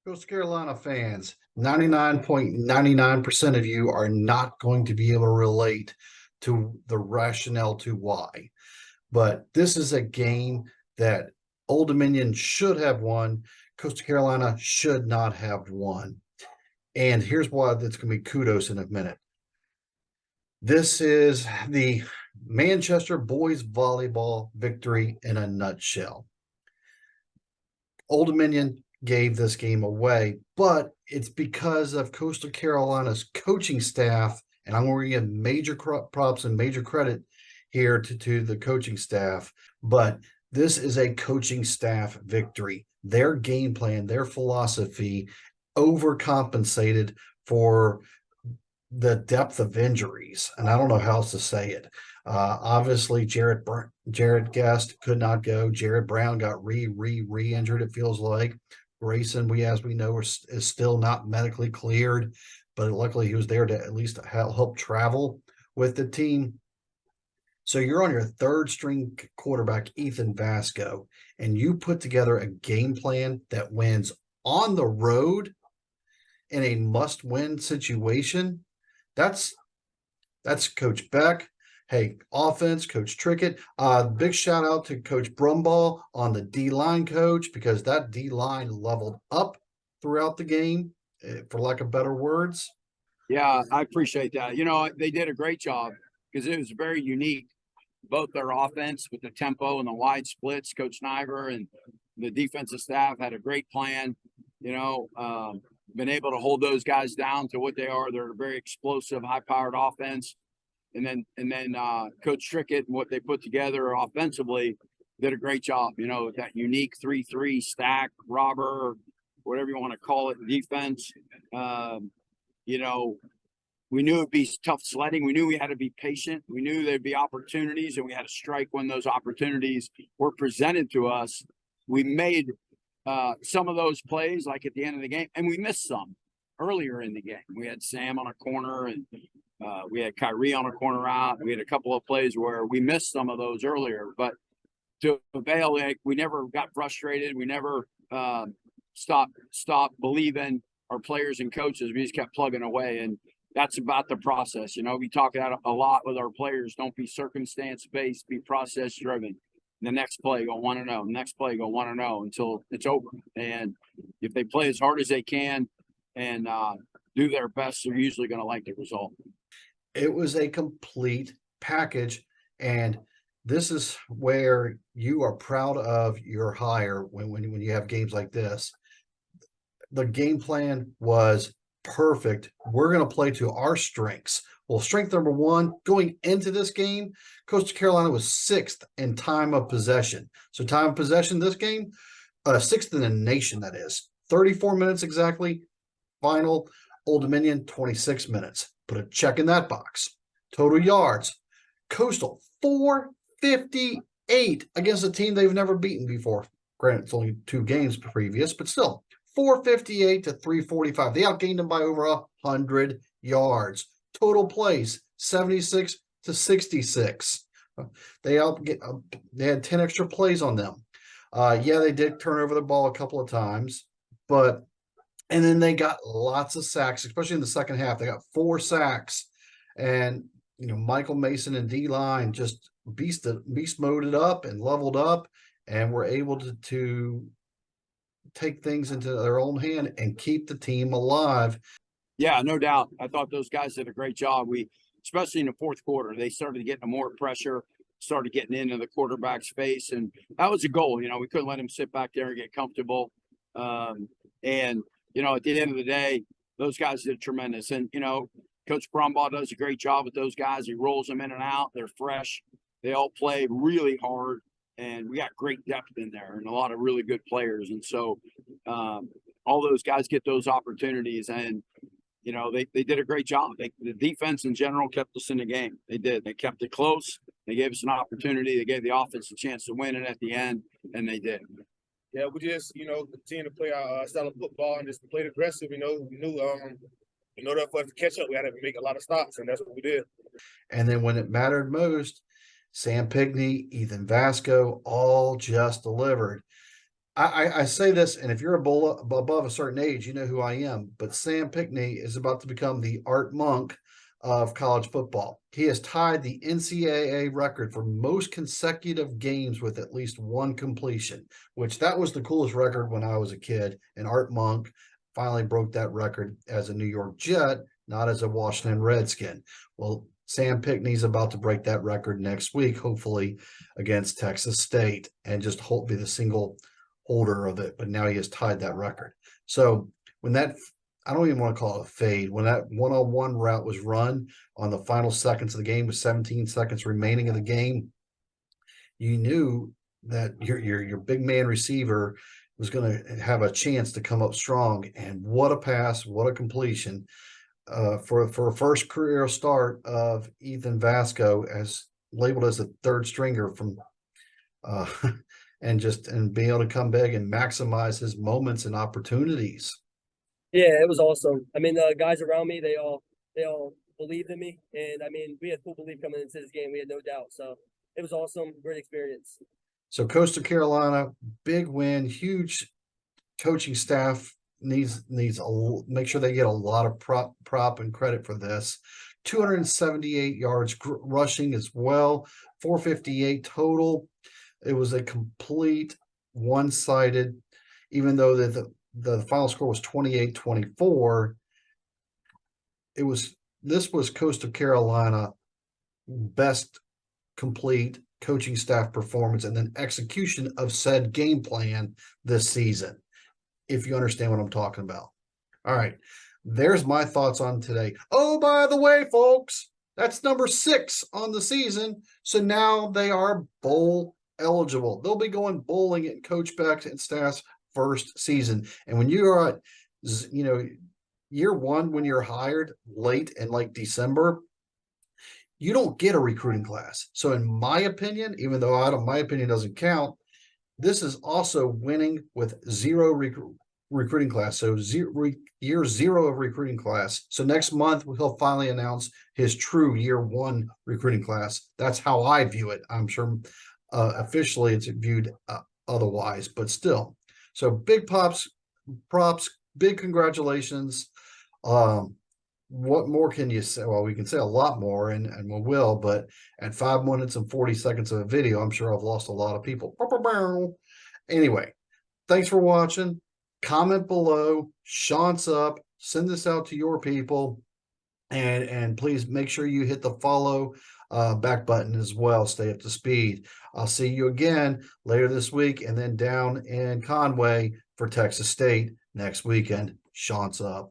Coastal Carolina fans, 99.99% of you are not going to be able to relate to the rationale to why. But this is a game that Old Dominion should have won. Coastal Carolina should not have won. And here's why that's going to be kudos in a minute. This is the Manchester boys volleyball victory in a nutshell. Old Dominion gave this game away, but it's because of Coastal Carolina's coaching staff, and I'm going to give major props and major credit here to the coaching staff, but this is a coaching staff victory. Their game plan, their philosophy overcompensated for the depth of injuries, and I don't know how else to say it. Obviously, Jared Guest could not go. Jared Brown got re-injured, it feels like. Grayson, as we know, is still not medically cleared, but luckily he was there to at least help travel with the team. So you're on your third string quarterback, Ethan Vasko, and you put together a game plan that wins on the road in a must-win situation. That's Coach Beck. Hey, offense, Coach Trickett. Big shout out to Coach Brumball on the D-line coach, because that D-line leveled up throughout the game, for lack of better words. Yeah, I appreciate that. They did a great job because it was very unique. Both their offense with the tempo and the wide splits, Coach Niver and the defensive staff had a great plan. Been able to hold those guys down to what they are. They're a very explosive, high-powered offense. And then Coach Trickett and what they put together offensively did a great job. That unique 3-3 stack, robber, whatever you want to call it, defense. We knew it'd be tough sledding. We knew we had to be patient. We knew there'd be opportunities, and we had to strike when those opportunities were presented to us. We made some of those plays, like at the end of the game, and we missed some earlier in the game. We had Sam on a corner, and we had Kyrie on a corner out. We had a couple of plays where we missed some of those earlier, but to avail, we never got frustrated. We never stopped believing our players and coaches. We just kept plugging away, and that's about the process. We talk about a lot with our players. Don't be circumstance-based, be process-driven. The next play, go 1-0. Next play, go 1-0 until it's over. And if they play as hard as they can and do their best, they're usually going to like the result. It was a complete package, and this is where you are proud of your hire when you have games like this. The game plan was perfect. We're going to play to our strengths. Well, strength number one, going into this game, Coastal Carolina was 6th in time of possession. So time of possession this game, 6th in the nation, that is. 34 minutes exactly. Final, Old Dominion, 26 minutes. Put a check in that box. Total yards, Coastal, 458 against a team they've never beaten before. Granted, it's only 2 games previous, but still, 458 to 345. They outgained them by over 100 yards. Total plays, 76 to 66. They had 10 extra plays on them. They did turn over the ball a couple of times, and then they got lots of sacks, especially in the second half. They got 4 sacks, and Michael Mason and D-line just beast moded up and leveled up, and were able to take things into their own hand and keep the team alive. Yeah, no doubt. I thought those guys did a great job. Especially in the fourth quarter, they started getting more pressure, started getting into the quarterback's face, and that was a goal. We couldn't let him sit back there and get comfortable. At the end of the day, those guys did tremendous. And, Coach Brumbaugh does a great job with those guys. He rolls them in and out. They're fresh. They all play really hard, and we got great depth in there and a lot of really good players. And so all those guys get those opportunities, and they did a great job. The defense in general kept us in the game. They did. They kept it close. They gave us an opportunity. They gave the offense a chance to win it at the end, and they did. Yeah, we just, continue to play our style of football and just play aggressive. We knew that for us to catch up, we had to make a lot of stops, and that's what we did. And then when it mattered most, Sam Pigney, Ethan Vasko, all just delivered. I say this, and if you're above a certain age, you know who I am. But Sam Pinkney is about to become the Art Monk of college football. He has tied the NCAA record for most consecutive games with at least one completion, which that was the coolest record when I was a kid. And Art Monk finally broke that record as a New York Jet, not as a Washington Redskin. Well, Sam Pinkney's about to break that record next week, hopefully against Texas State, and just be the single holder of it, but now he has tied that record. So when that, I don't even want to call it a fade, when that one-on-one route was run on the final seconds of the game with 17 seconds remaining of the game, you knew that your big man receiver was going to have a chance to come up strong. And what a pass, what a completion for a first career start of Ethan Vasko, as labeled as the third stringer from and being able to come back and maximize his moments and opportunities. Yeah, it was awesome. I mean, the guys around me, they all believed in me, and I mean, we had full belief coming into this game. We had no doubt. So it was awesome, great experience. So Coastal Carolina, big win, huge coaching staff needs make sure they get a lot of prop and credit for this. 278 yards rushing as well, 458 total. It was a complete one-sided, even though the final score was 28-24. This was Coastal Carolina best complete coaching staff performance and then execution of said game plan this season, if you understand what I'm talking about. All right, there's my thoughts on today. Oh, by the way, folks, that's number 6 on the season. So now they are bowl eligible. They'll be going bowling in Coach Beck and staff's first season. And when you are at, year one, when you're hired late in like December, you don't get a recruiting class. So in my opinion, even though my opinion doesn't count, this is also winning with zero recruiting class. So year 0 of recruiting class. So next month he'll finally announce his true year 1 recruiting class. That's how I view it. I'm sure officially it's viewed otherwise, but still. So big props, big congratulations. What more can you say? Well, we can say a lot more, and we will, but at 5 minutes and 40 seconds of a video, I'm sure I've lost a lot of people. Anyway, thanks for watching. Comment below, shants up, send this out to your people, and please make sure you hit the follow back button as well. Stay up to speed. I'll see you again later this week, and then down in Conway for Texas State next weekend. Shants up.